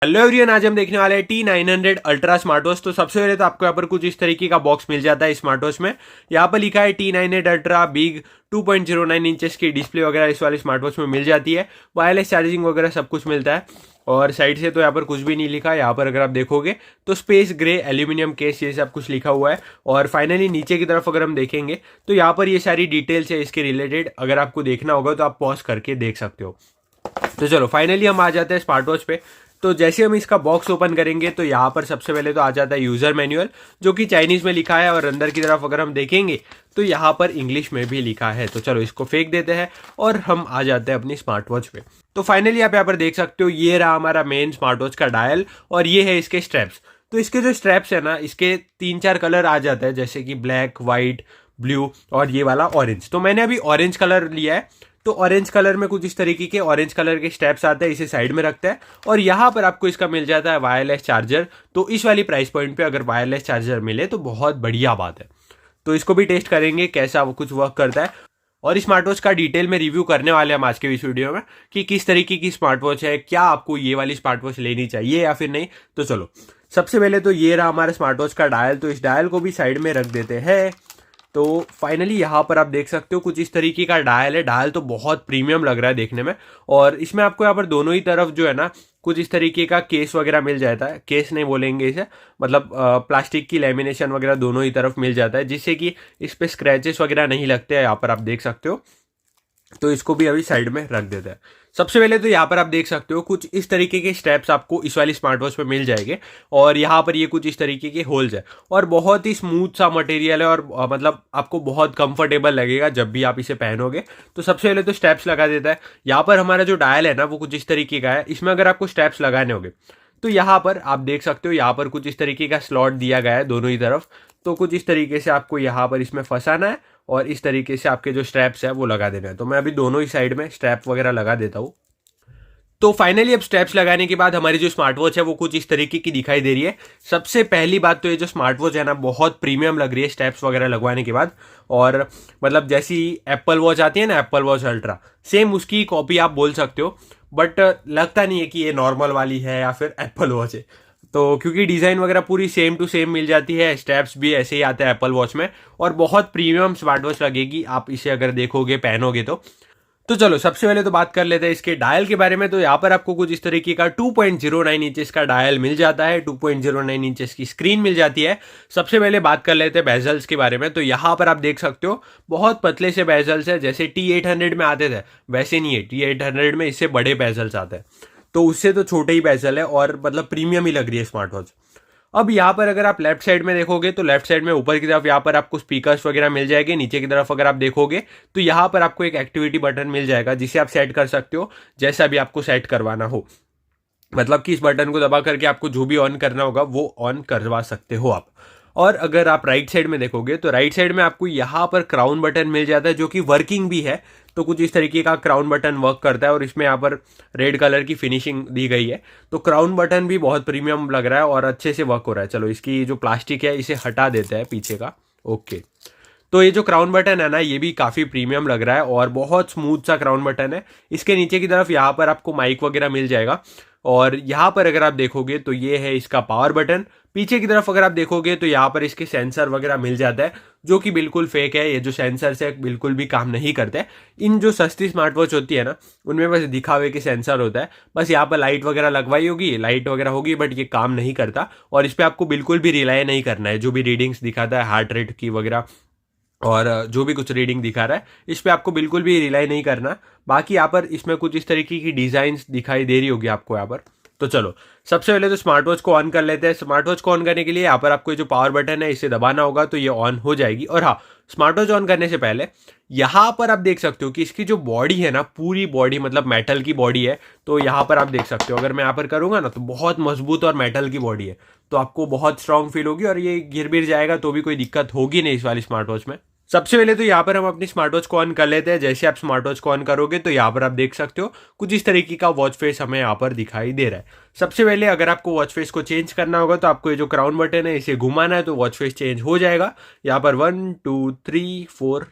Hello everyone, आज हम देखने वाले हैं T900 अल्ट्रा स्मार्ट वॉच। तो सबसे पहले तो आपको यहाँ पर कुछ इस तरीके का बॉक्स मिल जाता है स्मार्ट वॉच में। यहाँ पर लिखा है T900 अल्ट्रा बिग 2.09 इंचेस की डिस्प्ले वगैरह इस वाले स्मार्ट वॉच में मिल जाती है। वायरलेस चार्जिंग वगैरह सब कुछ मिलता है। और साइड से तो यहाँ पर कुछ भी नहीं लिखा है। यहाँ पर अगर आप देखोगे तो स्पेस ग्रे एल्यूमिनियम केस ये सब कुछ लिखा हुआ है। और फाइनली नीचे की तरफ अगर हम देखेंगे तो यहाँ पर ये सारी डिटेल्स है इसके रिलेटेड। अगर आपको देखना होगा तो आप पॉज करके देख सकते हो। तो चलो फाइनली हम आ जाते हैं स्मार्ट वॉच पे। तो जैसे हम इसका बॉक्स ओपन करेंगे तो यहाँ पर सबसे पहले तो आ जाता है यूजर मैनुअल, जो कि चाइनीज में लिखा है। और अंदर की तरफ अगर हम देखेंगे तो यहाँ पर इंग्लिश में भी लिखा है। तो चलो इसको फेंक देते हैं और हम आ जाते हैं अपनी स्मार्ट वॉच पे। तो फाइनली आप यहाँ पर देख सकते हो, ये रहा हमारा मेन स्मार्ट वॉच का डायल और ये है इसके स्ट्रैप्स। तो इसके जो स्ट्रैप्स है ना, इसके 3-4 कलर आ जाते हैं, जैसे कि ब्लैक, व्हाइट, ब्लू और ये वाला ऑरेंज। तो मैंने अभी ऑरेंज कलर लिया है। तो ऑरेंज कलर में कुछ इस तरीके के ऑरेंज कलर के स्टेप्स आते हैं, इसे साइड में रखते हैं। और यहाँ पर आपको इसका मिल जाता है वायरलेस चार्जर। तो इस वाली प्राइस पॉइंट पे अगर वायरलेस चार्जर मिले तो बहुत बढ़िया बात है। तो इसको भी टेस्ट करेंगे कैसा वो कुछ वर्क करता है। और स्मार्ट वॉच का डिटेल में रिव्यू करने वाले हम आज के इस वीडियो में कि किस तरीके की स्मार्ट वॉच है, क्या आपको ये वाली स्मार्ट वॉच लेनी चाहिए या फिर नहीं। तो चलो सबसे पहले तो ये रहा हमारे स्मार्ट वॉच का डायल। तो इस डायल को भी साइड में रख देते हैं। तो फाइनली यहाँ पर आप देख सकते हो कुछ इस तरीके का डायल है। डायल तो बहुत प्रीमियम लग रहा है देखने में। और इसमें आपको यहाँ पर दोनों ही तरफ जो है ना, कुछ इस तरीके का केस वगैरह मिल जाता है। केस नहीं बोलेंगे इसे, मतलब प्लास्टिक की लेमिनेशन वगैरह दोनों ही तरफ मिल जाता है, जिससे कि इस पे स्क्रैचेस वगैरह नहीं लगते हैं। यहाँ पर आप देख सकते हो। तो इसको भी अभी साइड में रख देते हैं। सबसे पहले तो यहाँ पर आप देख सकते हो कुछ इस तरीके के स्टेप्स आपको इस वाली स्मार्ट वॉच पे मिल जाएंगे। और यहाँ पर ये कुछ इस तरीके के होल्स है और बहुत ही स्मूथ सा मटेरियल है। और मतलब आपको बहुत कंफर्टेबल लगेगा जब भी आप इसे पहनोगे। तो सबसे पहले तो स्टेप्स लगा देता है। यहाँ पर हमारा जो डायल है ना, वो कुछ इस तरीके का है। इसमें अगर आपको स्टेप्स लगाने होंगे तो यहाँ पर आप देख सकते हो, यहाँ पर कुछ इस तरीके का स्लॉट दिया गया है दोनों ही तरफ। तो कुछ इस तरीके से आपको यहाँ पर इसमें फंसाना है और इस तरीके से आपके जो स्ट्रैप्स है वो लगा देना है। तो मैं अभी दोनों ही साइड में स्ट्रैप वगैरह लगा देता हूँ। तो फाइनली अब स्टेप्स लगाने के बाद हमारी जो स्मार्ट वॉच है वो कुछ इस तरीके की दिखाई दे रही है। सबसे पहली बात तो ये जो स्मार्ट वॉच है ना, बहुत प्रीमियम लग रही है स्टेप्स वगैरह लगवाने के बाद। और मतलब जैसी एप्पल वॉच आती है ना, एप्पल वॉच अल्ट्रा, सेम उसकी कॉपी आप बोल सकते हो। बट लगता नहीं है कि ये नॉर्मल वाली है या फिर एप्पल वॉच है। तो क्योंकि डिज़ाइन वगैरह पूरी सेम टू सेम मिल जाती है, स्टेप्स भी ऐसे ही आते हैं एप्पल वॉच में। और बहुत प्रीमियम स्मार्ट वॉच लगेगी आप इसे अगर देखोगे, पहनोगे तो चलो सबसे पहले तो बात कर लेते हैं इसके डायल के बारे में। तो यहाँ पर आपको कुछ इस तरीके का 2.09 इंचेस का डायल मिल जाता है। 2.09 इंचेस की स्क्रीन मिल जाती है। सबसे पहले बात कर लेते हैं बेजल्स के बारे में। तो यहाँ पर आप देख सकते हो बहुत पतले से बेजल्स है, जैसे T800 में आते थे वैसे नहीं है। T800 में इससे बड़े बेजल्स आते हैं, तो उससे तो छोटे ही बेजल है और मतलब प्रीमियम ही लग रही है स्मार्ट वॉच। अब यहाँ पर अगर आप लेफ्ट साइड में देखोगे तो लेफ्ट साइड में ऊपर की तरफ यहाँ पर आपको स्पीकर्स वगैरह मिल जाएंगे। नीचे की तरफ अगर आप देखोगे तो यहाँ पर आपको एक एक्टिविटी बटन मिल जाएगा, जिसे आप सेट कर सकते हो जैसा भी आपको सेट करवाना हो। मतलब कि इस बटन को दबा करके आपको जो भी ऑन करना होगा वो ऑन करवा सकते हो आप। और अगर आप राइट साइड में देखोगे तो राइट साइड में आपको यहाँ पर क्राउन बटन मिल जाता है, जो कि वर्किंग भी है। तो कुछ इस तरीके का क्राउन बटन वर्क करता है और इसमें यहाँ पर रेड कलर की फिनिशिंग दी गई है। तो क्राउन बटन भी बहुत प्रीमियम लग रहा है और अच्छे से वर्क हो रहा है। चलो इसकी जो प्लास्टिक है इसे हटा देते हैं पीछे का। ओके, तो ये जो क्राउन बटन है ना, ये भी काफ़ी प्रीमियम लग रहा है और बहुत स्मूथ सा क्राउन बटन है। इसके नीचे की तरफ यहाँ पर आपको माइक वगैरह मिल जाएगा। और यहाँ पर अगर आप देखोगे तो ये है इसका पावर बटन। पीछे की तरफ अगर आप देखोगे तो यहाँ पर इसके सेंसर वगैरह मिल जाता है, जो कि बिल्कुल फेक है। ये जो सेंसर्स है बिल्कुल भी काम नहीं करते। इन जो सस्ती स्मार्ट वॉच होती है ना, उनमें बस दिखावे के सेंसर होता है। बस यहाँ पर लाइट वगैरह लगवाई होगी, लाइट वगैरह होगी, बट ये काम नहीं करता। और इस पर आपको बिल्कुल भी रिलाई नहीं करना है। जो भी रीडिंग्स दिखाता है हार्ट रेट की वगैरह और जो भी कुछ रीडिंग दिखा रहा है, इस पे आपको बिल्कुल भी रिलाई नहीं करना। बाकी यहाँ पर इसमें कुछ इस तरीके की डिजाइन्स दिखाई दे रही होगी आपको यहाँ पर। तो चलो सबसे पहले तो स्मार्ट वॉच को ऑन कर लेते हैं। स्मार्ट वॉच को ऑन करने के लिए यहाँ पर आपको जो पावर बटन है इसे दबाना होगा, तो ये ऑन हो जाएगी। और हाँ, स्मार्ट वॉच ऑन करने से पहले यहाँ पर आप देख सकते हो कि इसकी जो बॉडी है ना, पूरी बॉडी मतलब मेटल की बॉडी है। तो यहाँ पर आप देख सकते हो, अगर मैं यहाँ पर करूँगा ना तो बहुत मजबूत और मेटल की बॉडी है। तो आपको बहुत स्ट्रांग फील होगी और ये गिर बिर जाएगा तो भी कोई दिक्कत होगी नहीं इस वाली स्मार्ट वॉच में। सबसे पहले तो यहाँ पर हम अपनी स्मार्ट वॉच को ऑन कर लेते हैं। जैसे आप स्मार्ट वॉच को ऑन करोगे तो यहाँ पर आप देख सकते हो कुछ इस तरीके का वॉच फेस हमें यहाँ पर दिखाई दे रहा है। सबसे पहले अगर आपको वॉच फेस को चेंज करना होगा तो आपको ये जो क्राउन बटन है इसे घुमाना है, तो वॉच फेस चेंज हो जाएगा। यहाँ पर 1 2 3 4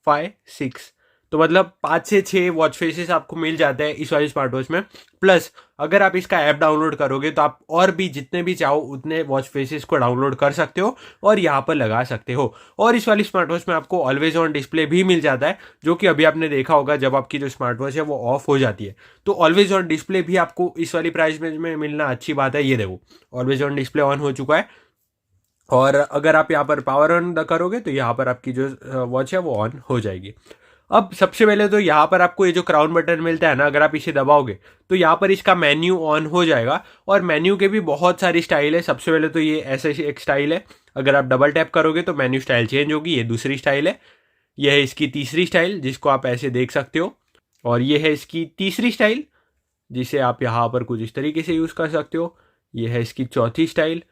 5 6 तो मतलब 5 से 6 वॉच फेसेस आपको मिल जाते हैं इस वाली स्मार्ट वॉच में। प्लस अगर आप इसका ऐप डाउनलोड करोगे तो आप और भी जितने भी चाहो उतने वॉच फेसेस को डाउनलोड कर सकते हो और यहाँ पर लगा सकते हो। और इस वाली स्मार्ट वॉच में आपको ऑलवेज ऑन डिस्प्ले भी मिल जाता है, जो कि अभी आपने देखा होगा जब आपकी जो स्मार्ट वॉच है वो ऑफ हो जाती है तो ऑलवेज ऑन डिस्प्ले भी आपको इस वाली प्राइस में मिलना अच्छी बात है। ये देखो ऑलवेज ऑन डिस्प्ले ऑन हो चुका है, और अगर आप यहाँ पर पावर ऑन करोगे तो यहाँ पर आपकी जो वॉच है वो ऑन हो जाएगी। अब सबसे पहले तो यहाँ पर आपको ये जो क्राउन बटन मिलता है ना, अगर आप इसे दबाओगे तो यहाँ पर इसका मेन्यू ऑन हो जाएगा, और मेन्यू के भी बहुत सारी स्टाइल है। सबसे पहले तो ये ऐसे एक स्टाइल है, अगर आप डबल टैप करोगे तो मेन्यू स्टाइल चेंज होगी, ये दूसरी स्टाइल है। यह है इसकी तीसरी स्टाइल जिसको आप ऐसे देख सकते हो, और ये है इसकी तीसरी स्टाइल जिसे आप यहाँ पर कुछ इस तरीके से यूज़ कर सकते हो। ये है इसकी चौथी स्टाइल,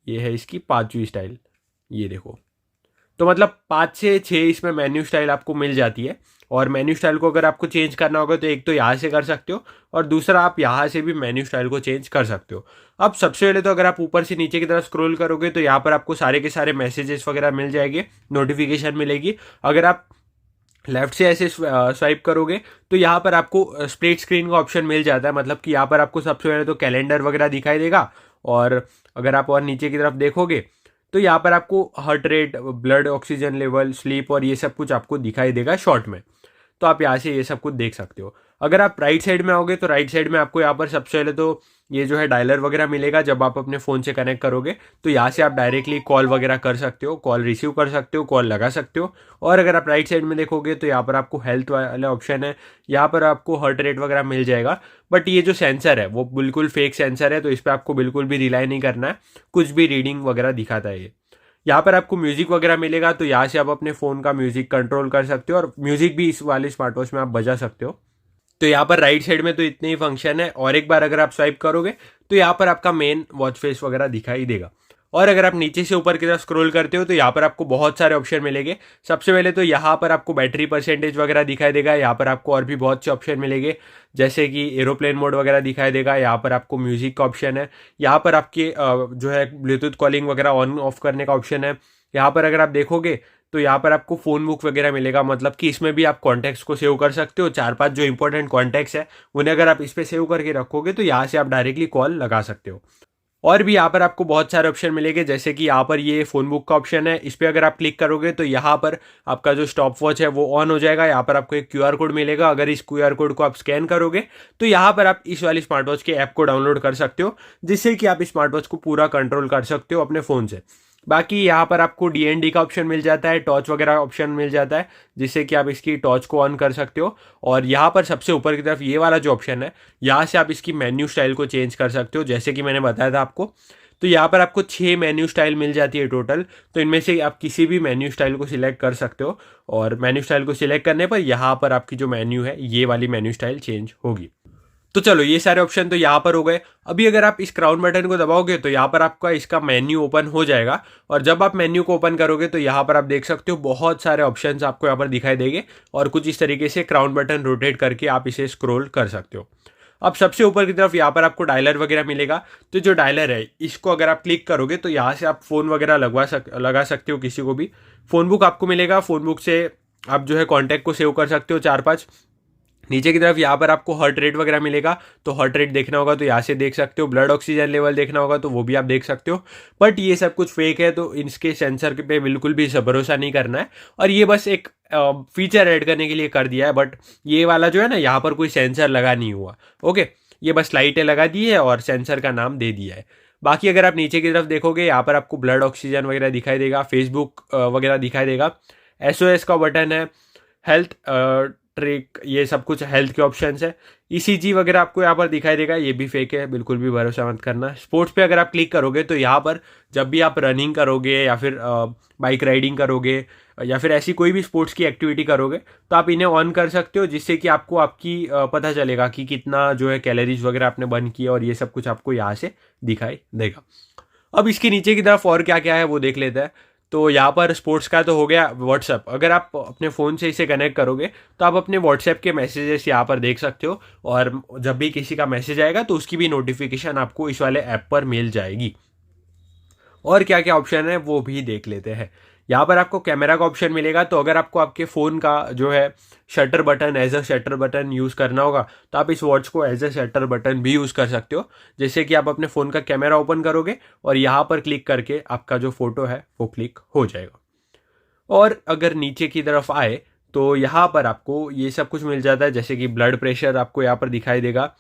ये है इसकी पांचवी स्टाइल, ये देखो। तो मतलब 5 से 6 इसमें मेन्यू स्टाइल आपको मिल जाती है, और मेन्यू स्टाइल को अगर आपको चेंज करना होगा तो एक तो यहाँ से कर सकते हो, और दूसरा आप यहाँ से भी मेन्यू स्टाइल को चेंज कर सकते हो। अब सबसे पहले तो अगर आप ऊपर से नीचे की तरफ स्क्रॉल करोगे तो यहाँ पर आपको सारे के सारे मैसेजेस वगैरह मिल जाएंगे, नोटिफिकेशन मिलेगी। अगर आप लेफ्ट से ऐसे स्वाइप करोगे तो यहाँ पर आपको स्प्लिट स्क्रीन का ऑप्शन मिल जाता है, मतलब कि यहाँ पर आपको सबसे पहले तो कैलेंडर वगैरह दिखाई देगा, और अगर आप और नीचे की तरफ देखोगे तो यहाँ पर आपको heart rate, blood oxygen level, sleep और ये सब कुछ आपको दिखाई देगा शॉर्ट में। तो आप यहाँ से ये सब कुछ देख सकते हो। अगर आप राइट साइड में आओगे तो राइट साइड में आपको यहाँ पर सबसे पहले तो ये जो है डायलर वगैरह मिलेगा। जब आप अपने फ़ोन से कनेक्ट करोगे तो यहाँ से आप डायरेक्टली कॉल वगैरह कर सकते हो, कॉल रिसीव कर सकते हो, कॉल लगा सकते हो। और अगर आप राइट साइड में देखोगे तो यहाँ पर आपको हेल्थ वाला ऑप्शन है, यहाँ पर आपको हार्ट रेट वगैरह मिल जाएगा। बट ये जो सेंसर है वो बिल्कुल फेक सेंसर है, तो इस पर आपको बिल्कुल भी रिलाई नहीं करना है, कुछ भी रीडिंग वगैरह दिखाता है ये। यहाँ पर आपको म्यूजिक वगैरह मिलेगा, तो यहाँ से आप अपने फ़ोन का म्यूजिक कंट्रोल कर सकते हो, और म्यूजिक भी इस वाले स्मार्ट वॉच में आप बजा सकते हो। तो यहाँ पर राइट साइड में तो इतने ही फंक्शन है, और एक बार अगर आप स्वाइप करोगे तो यहाँ पर आपका मेन वॉच फेस वगैरह दिखाई देगा। और अगर आप नीचे से ऊपर की तरफ स्क्रॉल करते हो तो यहाँ पर आपको बहुत सारे ऑप्शन मिलेंगे। सबसे पहले तो यहाँ पर आपको बैटरी परसेंटेज वगैरह दिखाई देगा। यहाँ पर आपको और भी बहुत से ऑप्शन मिलेंगे, जैसे कि एरोप्लेन मोड वगैरह दिखाई देगा। यहाँ पर आपको म्यूजिक का ऑप्शन है, यहाँ पर आपके जो है ब्लूटूथ कॉलिंग वगैरह ऑन ऑफ करने का ऑप्शन है। यहाँ पर अगर आप देखोगे तो यहाँ पर आपको फ़ोन बुक वगैरह मिलेगा, मतलब कि इसमें भी आप कॉन्टैक्ट्स को सेव कर सकते हो। 4-5 जो इंपॉर्टेंट कॉन्टैक्ट्स है उन्हें अगर आप इस पर सेव करके रखोगे तो यहाँ से आप डायरेक्टली कॉल लगा सकते हो। और भी यहाँ पर आपको बहुत सारे ऑप्शन मिलेंगे, जैसे कि यहाँ पर ये फ़ोन बुक का ऑप्शन है, इस पर अगर आप क्लिक करोगे तो यहाँ पर आपका जो स्टॉप वॉच है वो ऑन हो जाएगा। यहाँ पर आपको एक QR कोड मिलेगा, अगर इस QR कोड को आप स्कैन करोगे तो यहाँ पर आप इस वाली स्मार्ट वॉच के ऐप को डाउनलोड कर सकते हो, जिससे कि आप स्मार्ट वॉच को पूरा कंट्रोल कर सकते हो अपने फ़ोन से। बाकी यहाँ पर आपको DND का ऑप्शन मिल जाता है, टॉर्च वगैरह ऑप्शन मिल जाता है, जिससे कि आप इसकी टॉर्च को ऑन कर सकते हो। और यहाँ पर सबसे ऊपर की तरफ ये वाला जो ऑप्शन है, यहाँ से आप इसकी मेन्यू स्टाइल को चेंज कर सकते हो, जैसे कि मैंने बताया था आपको। तो यहाँ पर आपको 6 मेन्यू स्टाइल मिल जाती है टोटल, तो इनमें से आप किसी भी मेन्यू स्टाइल को सिलेक्ट कर सकते हो, और मेन्यू स्टाइल को सिलेक्ट करने पर यहाँ पर आपकी जो मेन्यू है ये वाली मेन्यू स्टाइल चेंज होगी। तो चलो ये सारे ऑप्शन तो यहाँ पर हो गए। अभी अगर आप इस क्राउन बटन को दबाओगे तो यहाँ पर आपका इसका मेन्यू ओपन हो जाएगा, और जब आप मेन्यू को ओपन करोगे तो यहाँ पर आप देख सकते हो बहुत सारे ऑप्शंस आपको यहाँ पर दिखाई देंगे, और कुछ इस तरीके से क्राउन बटन रोटेट करके आप इसे स्क्रॉल कर सकते हो। अब सबसे ऊपर की तरफ यहाँ पर आपको डायलर वगैरह मिलेगा, तो जो डायलर है इसको अगर आप क्लिक करोगे तो यहाँ से आप फ़ोन वगैरह लगा सकते हो किसी को भी। फ़ोन बुक आपको मिलेगा, फ़ोन बुक से आप जो है कॉन्टैक्ट को सेव कर सकते हो 4-5। नीचे की तरफ यहाँ पर आपको हार्ट रेट वगैरह मिलेगा, तो हार्ट रेट देखना होगा तो यहाँ से देख सकते हो। ब्लड ऑक्सीजन लेवल देखना होगा तो वो भी आप देख सकते हो। बट ये सब कुछ फेक है, तो इसके सेंसर पे बिल्कुल भी भरोसा नहीं करना है, और ये बस एक फीचर ऐड करने के लिए कर दिया है। बट ये वाला जो है ना, यहाँ पर कोई सेंसर लगा नहीं हुआ। ओके, ये बस लाइटें लगा दी है और सेंसर का नाम दे दिया है। बाकी अगर आप नीचे की तरफ देखोगे यहाँ पर आपको ब्लड ऑक्सीजन वगैरह दिखाई देगा, फेसबुक वगैरह दिखाई देगा, SOS का बटन है, हेल्थ ट्रिक, ये सब कुछ हेल्थ के ऑप्शंस है। ECG वगैरह आपको यहाँ पर दिखाई देगा, ये भी फेक है, बिल्कुल भी भरोसा मत करना। स्पोर्ट्स पे अगर आप क्लिक करोगे तो यहाँ पर जब भी आप रनिंग करोगे या फिर बाइक राइडिंग करोगे या फिर ऐसी कोई भी स्पोर्ट्स की एक्टिविटी करोगे तो आप इन्हें ऑन कर सकते हो, जिससे कि आपको आपकी पता चलेगा कि कितना जो है कैलोरीज वगैरह आपने बर्न किया, और ये सब कुछ आपको यहाँ से दिखाई देगा। अब इसके नीचे की तरफ और क्या क्या है वो देख लेते हैं। तो यहाँ पर स्पोर्ट्स का तो हो गया। व्हाट्सएप, अगर आप अपने फ़ोन से इसे कनेक्ट करोगे तो आप अपने व्हाट्सएप के मैसेजेस यहाँ पर देख सकते हो, और जब भी किसी का मैसेज आएगा तो उसकी भी नोटिफिकेशन आपको इस वाले ऐप पर मिल जाएगी। और क्या क्या ऑप्शन है वो भी देख लेते हैं। यहाँ पर आपको कैमरा का ऑप्शन मिलेगा। तो अगर आपको आपके फ़ोन का जो है shutter button as a shutter button use करना होगा तो आप इस वॉच को as a shutter button use यूज़ कर सकते हो। जैसे कि आप अपने फ़ोन का कैमरा ओपन करोगे और यहाँ पर क्लिक करके आपका जो फ़ोटो है वो क्लिक हो जाएगा। और अगर नीचे की तरफ आए तो यहाँ पर आपको ये सब कुछ मिल जाता है, जैसे कि ब्लड प्रेशर आपको यहाँ पर दिखाई देगा,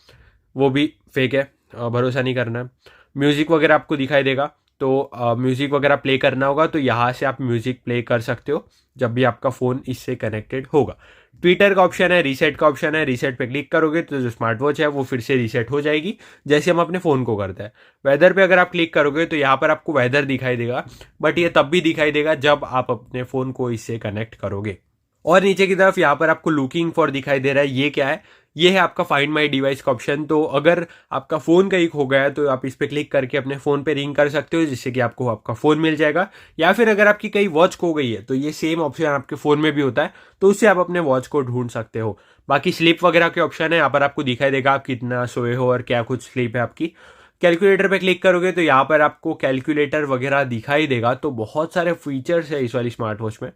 वो भी फेक है, भरोसा नहीं करना है। म्यूज़िक वगैरह आपको दिखाई देगा, तो म्यूज़िक वगैरह प्ले करना होगा तो यहाँ से आप म्यूज़िक प्ले कर सकते हो जब भी आपका फ़ोन इससे कनेक्टेड होगा। ट्विटर का ऑप्शन है, रीसेट का ऑप्शन है, रीसेट पे क्लिक करोगे तो जो स्मार्ट वॉच है वो फिर से रीसेट हो जाएगी जैसे हम अपने फ़ोन को करते हैं। वेदर पे अगर आप क्लिक करोगे तो यहाँ पर आपको वेदर दिखाई देगा, बट ये तब भी दिखाई देगा जब आप अपने फ़ोन को इससे कनेक्ट करोगे। और नीचे की तरफ यहाँ पर आपको लुकिंग फॉर दिखाई दे रहा है, ये क्या है? ये है आपका फाइंड माई डिवाइस का ऑप्शन। तो अगर आपका फ़ोन कहीं खो गया है तो आप इस पर क्लिक करके अपने फ़ोन पे रिंग कर सकते हो, जिससे कि आपको आपका फ़ोन मिल जाएगा। या फिर अगर आपकी कहीं वॉच खो गई है तो ये सेम ऑप्शन आपके फ़ोन में भी होता है, तो उससे आप अपने वॉच को ढूंढ सकते हो। बाकी स्लीप वगैरह के ऑप्शन है, यहाँ पर आपको दिखाई देगा आप कितना सोए हो और क्या कुछ स्लीप है आपकी। कैलकुलेटर पे क्लिक करोगे तो यहाँ पर आपको कैलकुलेटर वगैरह दिखाई देगा। तो बहुत सारे फीचर्स है इस वाली स्मार्ट वॉच में।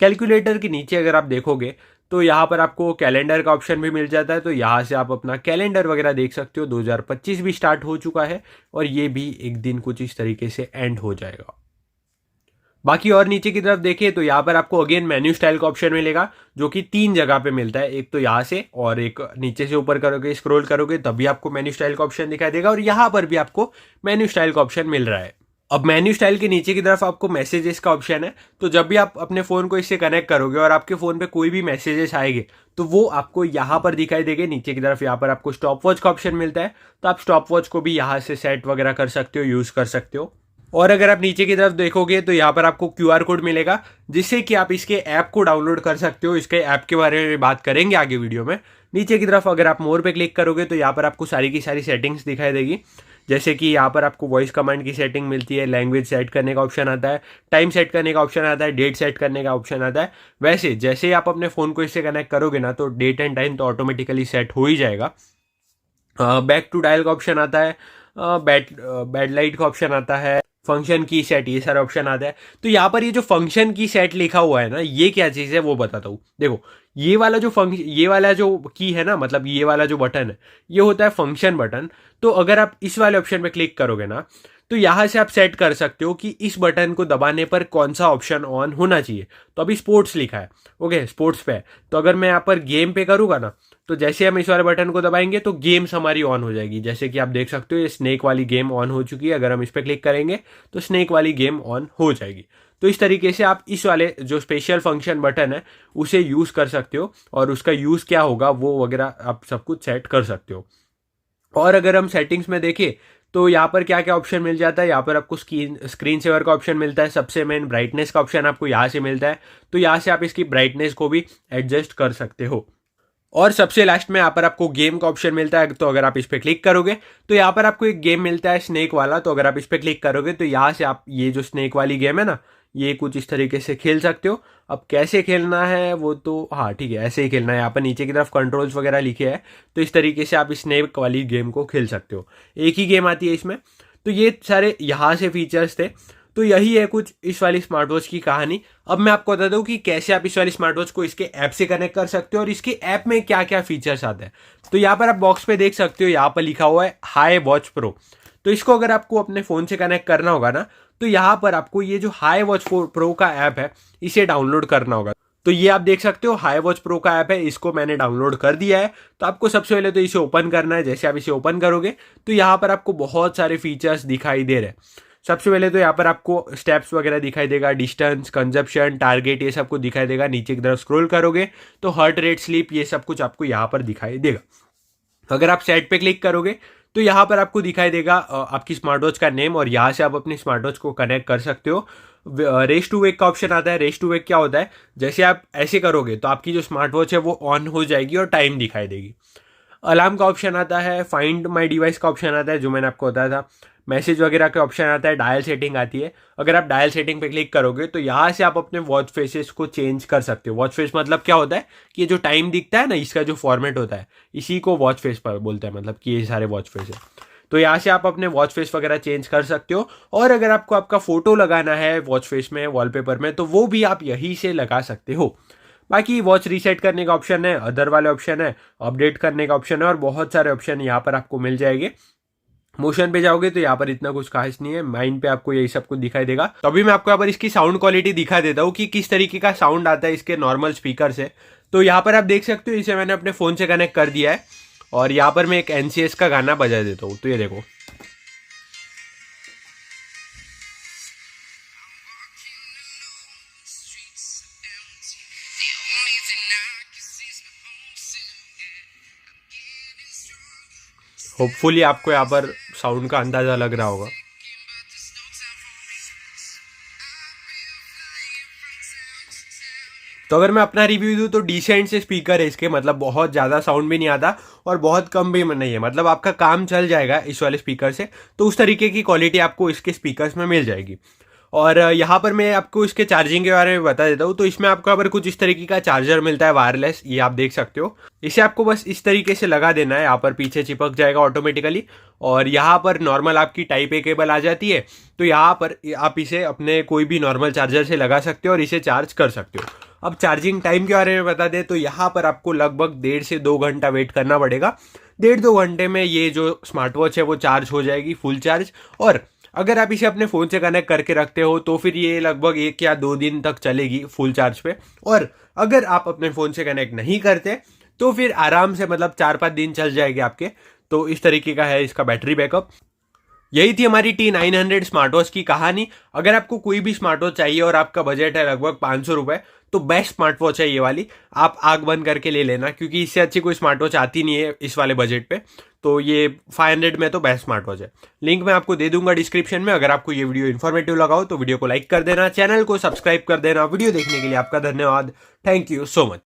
कैलकुलेटर के नीचे अगर आप देखोगे तो यहाँ पर आपको कैलेंडर का ऑप्शन भी मिल जाता है, तो यहाँ से आप अपना कैलेंडर वगैरह देख सकते हो। 2025 भी स्टार्ट हो चुका है और ये भी एक दिन कुछ इस तरीके से एंड हो जाएगा। बाकी और नीचे की तरफ देखिए तो यहाँ पर आपको अगेन मेन्यू स्टाइल का ऑप्शन मिलेगा, जो कि 3 जगह पे मिलता है। एक तो यहाँ से और एक नीचे से ऊपर करोगे, स्क्रॉल करोगे तभी आपको मेन्यू स्टाइल का ऑप्शन दिखाई देगा, और यहाँ पर भी आपको मेन्यू स्टाइल का ऑप्शन मिल रहा है। अब मेन्यू स्टाइल के नीचे की तरफ आपको मैसेजेस का ऑप्शन है। तो जब भी आप अपने फ़ोन को इससे कनेक्ट करोगे और आपके फ़ोन पे कोई भी मैसेजेस आएंगे तो वो आपको यहाँ पर दिखाई देंगे। नीचे की तरफ यहाँ पर आपको स्टॉप वॉच का ऑप्शन मिलता है, तो आप स्टॉप वॉच को भी यहाँ से सेट वगैरह कर सकते हो, यूज़ कर सकते हो। और अगर आप नीचे की तरफ देखोगे तो यहाँ पर आपको QR कोड मिलेगा, जिससे कि आप इसके ऐप को डाउनलोड कर सकते हो। इसके ऐप के बारे में बात करेंगे आगे वीडियो में। नीचे की तरफ अगर आप मोर पे क्लिक करोगे तो यहाँ पर आपको सारी की सारी सेटिंग्स दिखाई देगी, जैसे कि यहाँ पर आपको वॉइस कमांड की सेटिंग मिलती है, लैंग्वेज सेट करने का ऑप्शन आता है, टाइम सेट करने का ऑप्शन आता है, डेट सेट करने का ऑप्शन आता है। वैसे जैसे ही आप अपने फ़ोन को इससे कनेक्ट करोगे ना तो डेट एंड टाइम तो ऑटोमेटिकली सेट हो ही जाएगा। बैक टू डायल का ऑप्शन आता है, बैड लाइट का ऑप्शन आता है, फंक्शन की सेट, ये सारे ऑप्शन आते हैं। तो यहाँ पर ये जो फंक्शन की सेट लिखा हुआ है ना, ये क्या चीज़ है वो बताता हूँ। देखो ये वाला जो ये वाला जो की है ना, मतलब ये वाला जो बटन है ये होता है फंक्शन बटन। तो अगर आप इस वाले ऑप्शन पे क्लिक करोगे ना तो यहाँ से आप सेट कर सकते हो कि इस बटन को दबाने पर कौन सा ऑप्शन ऑन होना चाहिए। तो अभी स्पोर्ट्स लिखा है, ओके स्पोर्ट्स पे है, तो अगर मैं यहाँ पर गेम पे करूँगा ना तो जैसे हम इस वाले बटन को दबाएंगे तो गेम्स हमारी ऑन हो जाएगी। जैसे कि आप देख सकते हो ये स्नेक वाली गेम ऑन हो चुकी है। अगर हम इस पर क्लिक करेंगे तो स्नेक वाली गेम ऑन हो जाएगी। तो इस तरीके से आप इस वाले जो स्पेशल फंक्शन बटन है उसे यूज़ कर सकते हो, और उसका यूज़ क्या होगा वो वगैरह आप सब कुछ सेट कर सकते हो। और अगर हम सेटिंग्स में देखें तो यहाँ पर क्या क्या ऑप्शन मिल जाता है। यहाँ पर आपको स्क्रीन सेवर का ऑप्शन मिलता है, सबसे मेन ब्राइटनेस का ऑप्शन आपको यहाँ से मिलता है। तो यहाँ से आप इसकी ब्राइटनेस को भी एडजस्ट कर सकते हो। और सबसे लास्ट में यहाँ पर आपको गेम का ऑप्शन मिलता है। तो अगर आप इस पर क्लिक करोगे तो यहाँ पर आपको एक गेम मिलता है स्नेक वाला। तो अगर आप इस पर क्लिक करोगे तो यहाँ से आप ये जो स्नेक वाली गेम है ना, ये कुछ इस तरीके से खेल सकते हो। अब कैसे खेलना है वो तो हाँ ठीक है, ऐसे ही खेलना है। यहाँ पर नीचे की तरफ कंट्रोल्स वगैरह लिखे हैं, तो इस तरीके से आप स्नेक वाली गेम को खेल सकते हो। एक ही गेम आती है इसमें। तो ये सारे यहाँ से फीचर्स थे। तो यही है कुछ इस वाली स्मार्ट वॉच की कहानी। अब मैं आपको बता दूं कि कैसे आप इस वाली स्मार्ट वॉच को इसके ऐप से कनेक्ट कर सकते हो और इसके ऐप में क्या क्या फीचर्स आते हैं। तो यहाँ पर आप बॉक्स पे देख सकते हो, यहाँ पर लिखा हुआ है हाई वॉच प्रो। तो इसको अगर आपको अपने फ़ोन से कनेक्ट करना होगा ना तो यहाँ पर आपको ये जो हाई वॉच प्रो का ऐप है इसे डाउनलोड करना होगा। तो ये आप देख सकते हो हाई वॉच प्रो का ऐप है, इसको मैंने डाउनलोड कर दिया है। तो आपको सबसे पहले तो इसे ओपन करना है। जैसे आप इसे ओपन करोगे तो यहाँ पर आपको बहुत सारे फीचर्स दिखाई दे रहे हैं। सबसे पहले तो यहाँ पर आपको स्टेप्स वगैरह दिखाई देगा, डिस्टेंस, कंजप्शन, टारगेट, ये सब कुछ दिखाई देगा। नीचे की तरफ स्क्रॉल करोगे तो हार्ट रेट, स्लीप, ये सब कुछ आपको यहाँ पर दिखाई देगा। अगर आप सेट पे क्लिक करोगे तो यहाँ पर आपको दिखाई देगा आपकी स्मार्ट वॉच का नेम, और यहाँ से आप अपनी स्मार्ट वॉच को कनेक्ट कर सकते हो। रेस टू वेक का ऑप्शन आता है। रेस टू वेक क्या होता है, जैसे आप ऐसे करोगे तो आपकी जो स्मार्ट वॉच है वो ऑन हो जाएगी और टाइम दिखाई देगी। अलार्म का ऑप्शन आता है, फाइंड माई डिवाइस का ऑप्शन आता है जो मैंने आपको बताया था, मैसेज वगैरह के ऑप्शन आता है, डायल सेटिंग आती है। अगर आप डायल सेटिंग पे क्लिक करोगे तो यहाँ से आप अपने वॉच फेसेस को चेंज कर सकते हो। वॉच फेस मतलब क्या होता है कि ये जो टाइम दिखता है ना, इसका जो फॉर्मेट होता है इसी को वॉच फेस पर बोलते हैं, मतलब कि ये सारे वॉच फेस है। तो यहाँ से आप अपने वॉच फेस वगैरह चेंज कर सकते हो। और अगर आपको आपका फोटो लगाना है वॉच फेस में, वॉलपेपर में, तो वो भी आप यहीं से लगा सकते हो। बाकी वॉच रीसेट करने का ऑप्शन है, अदर वाले ऑप्शन है, अपडेट करने का ऑप्शन है और बहुत सारे ऑप्शन यहाँ पर आपको मिल जाएंगे। मोशन पे जाओगे तो यहाँ पर इतना कुछ खास नहीं है, माइंड पे आपको यही सब कुछ दिखाई देगा। तो अभी मैं आपको यहाँ पर इसकी साउंड क्वालिटी दिखा देता हूँ कि किस तरीके का साउंड आता है इसके नॉर्मल स्पीकर से। तो यहाँ पर आप देख सकते हो, इसे मैंने अपने फ़ोन से कनेक्ट कर दिया है और यहाँ पर मैं एक NCS का गाना बजा देता हूँ। तो ये देखो, होपफुली आपको यहाँ पर साउंड का अंदाज़ा लग रहा होगा। तो अगर मैं अपना रिव्यू दूँ तो डिसेंट से स्पीकर है इसके, मतलब बहुत ज़्यादा साउंड भी नहीं आता और बहुत कम भी नहीं है, मतलब आपका काम चल जाएगा इस वाले स्पीकर से। तो उस तरीके की क्वालिटी आपको इसके स्पीकर्स में मिल जाएगी। और यहाँ पर मैं आपको इसके चार्जिंग के बारे में बता देता हूँ। तो इसमें आपको अगर कुछ इस तरीके का चार्जर मिलता है वायरलेस, ये आप देख सकते हो। इसे आपको बस इस तरीके से लगा देना है, यहाँ पर पीछे चिपक जाएगा ऑटोमेटिकली। और यहाँ पर नॉर्मल आपकी टाइप ए केबल आ जाती है। तो यहाँ पर आप इसे अपने कोई भी नॉर्मल चार्जर से लगा सकते हो और इसे चार्ज कर सकते हो। अब चार्जिंग टाइम के बारे में बता दें तो यहाँ पर आपको लगभग 1.5 से 2 घंटा वेट करना पड़ेगा। 1.5-2 घंटे में ये जो स्मार्ट वॉच है वो चार्ज हो जाएगी, फुल चार्ज। और अगर आप इसे अपने फ़ोन से कनेक्ट करके रखते हो तो फिर ये लगभग 1 या 2 दिन तक चलेगी फुल चार्ज पे। और अगर आप अपने फ़ोन से कनेक्ट नहीं करते तो फिर आराम से मतलब 4-5 दिन चल जाएगी आपके। तो इस तरीके का है इसका बैटरी बैकअप। यही थी हमारी T900 स्मार्ट वॉच की कहानी। अगर आपको कोई भी स्मार्ट वॉच चाहिए और आपका बजट है लगभग 500 रुपये, तो बेस्ट स्मार्ट वॉच है ये वाली। आप आग बंद करके ले लेना, क्योंकि इससे अच्छी कोई स्मार्ट वॉच आती नहीं है इस वाले बजट पे। तो ये 500 में तो बेस्ट स्मार्ट वॉच है। लिंक मैं आपको दे दूंगा डिस्क्रिप्शन में। अगर आपको ये वीडियो इन्फॉर्मेटिव लगा हो तो वीडियो को लाइक कर देना, चैनल को सब्सक्राइब कर देना। वीडियो देखने के लिए आपका धन्यवाद। Thank you so much.